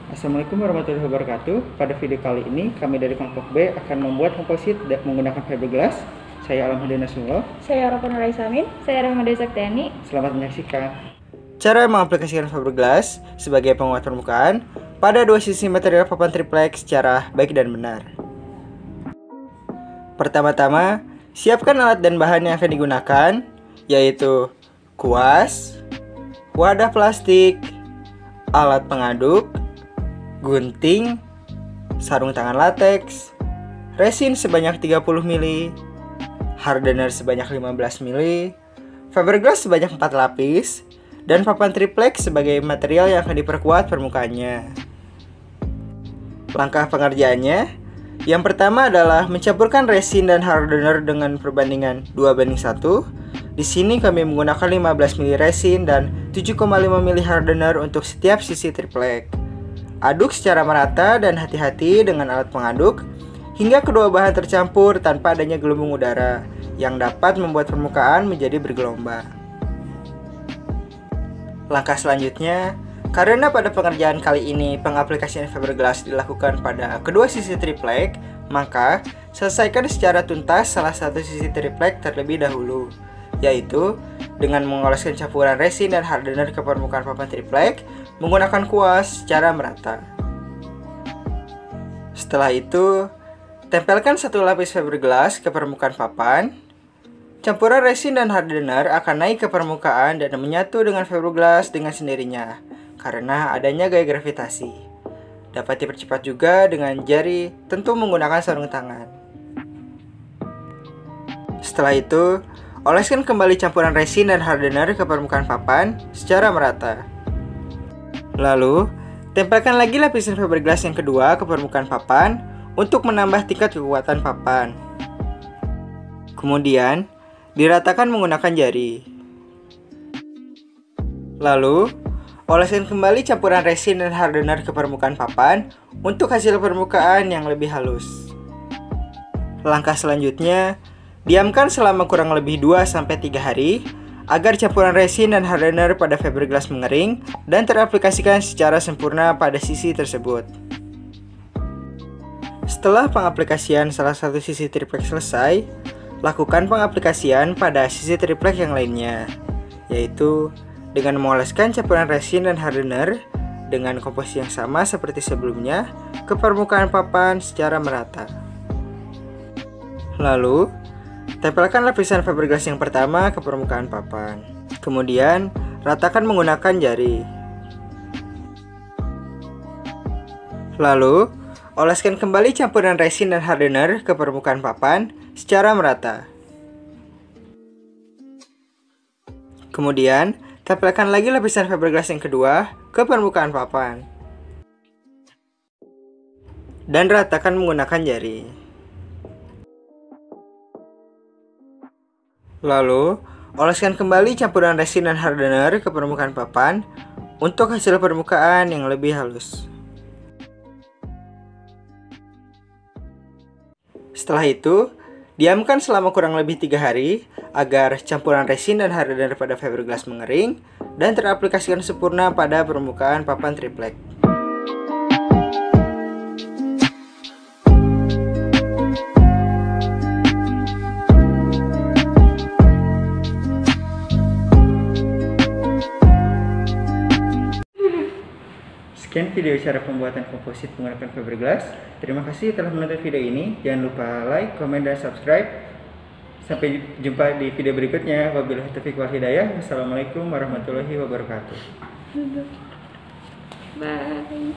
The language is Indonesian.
Assalamualaikum warahmatullahi wabarakatuh. Pada video kali ini, kami dari kelompok B akan membuat komposit menggunakan fiberglass. Saya Alhamdulillah Nasrullah. Saya Rafan Raisamin. Saya Rahmada Saktiani. Selamat menyaksikan. Cara mengaplikasikan fiberglass sebagai penguat permukaan pada dua sisi material papan triplex secara baik dan benar. Pertama-tama, siapkan alat dan bahan yang akan digunakan, yaitu kuas, wadah plastik, alat pengaduk, gunting, sarung tangan lateks, resin sebanyak 30 ml, hardener sebanyak 15 ml, fiberglass sebanyak 4 lapis, dan papan triplex sebagai material yang akan diperkuat permukaannya. Langkah pengerjaannya, yang pertama adalah mencampurkan resin dan hardener dengan perbandingan 2:1. Di sini kami menggunakan 15 ml resin dan 7,5 ml hardener untuk setiap sisi triplek. Aduk secara merata dan hati-hati dengan alat pengaduk hingga kedua bahan tercampur tanpa adanya gelembung udara yang dapat membuat permukaan menjadi bergelombang. Langkah selanjutnya, karena pada pengerjaan kali ini pengaplikasian fiberglass dilakukan pada kedua sisi triplek, maka selesaikan secara tuntas salah satu sisi triplek terlebih dahulu, yaitu dengan mengoleskan campuran resin dan hardener ke permukaan papan triplek menggunakan kuas secara merata. Setelah itu, tempelkan satu lapis fiberglass ke permukaan papan. Campuran resin dan hardener akan naik ke permukaan dan menyatu dengan fiberglass dengan sendirinya karena adanya gaya gravitasi. Dapat dipercepat juga dengan jari, tentu menggunakan sarung tangan. Setelah itu, oleskan kembali campuran resin dan hardener ke permukaan papan secara merata. Lalu, tempelkan lagi lapisan fiberglass yang kedua ke permukaan papan untuk menambah tingkat kekuatan papan. Kemudian, diratakan menggunakan jari. Lalu, oleskan kembali campuran resin dan hardener ke permukaan papan untuk hasil permukaan yang lebih halus. Langkah selanjutnya, diamkan selama kurang lebih 2-3 hari agar campuran resin dan hardener pada fiberglass mengering dan teraplikasikan secara sempurna pada sisi tersebut. Setelah pengaplikasian salah satu sisi triplek selesai, lakukan pengaplikasian pada sisi triplek yang lainnya, yaitu dengan mengoleskan campuran resin dan hardener dengan komposisi yang sama seperti sebelumnya ke permukaan papan secara merata. Lalu, tempelkan lapisan fiberglass yang pertama ke permukaan papan. Kemudian, ratakan menggunakan jari. Lalu, oleskan kembali campuran resin dan hardener ke permukaan papan secara merata. Kemudian, tempelkan lagi lapisan fiberglass yang kedua ke permukaan papan. Dan ratakan menggunakan jari. Lalu, oleskan kembali campuran resin dan hardener ke permukaan papan untuk hasil permukaan yang lebih halus. Setelah itu, diamkan selama kurang lebih 3 hari agar campuran resin dan hardener pada fiberglass mengering dan teraplikasikan sempurna pada permukaan papan triplek. Sekian video cara pembuatan komposit menggunakan fiberglass. Terima kasih telah menonton video ini. Jangan lupa like, komen, dan subscribe. Sampai jumpa di video berikutnya. Wabillahi taufiq wal hidayah. Wassalamualaikum warahmatullahi wabarakatuh. Bye.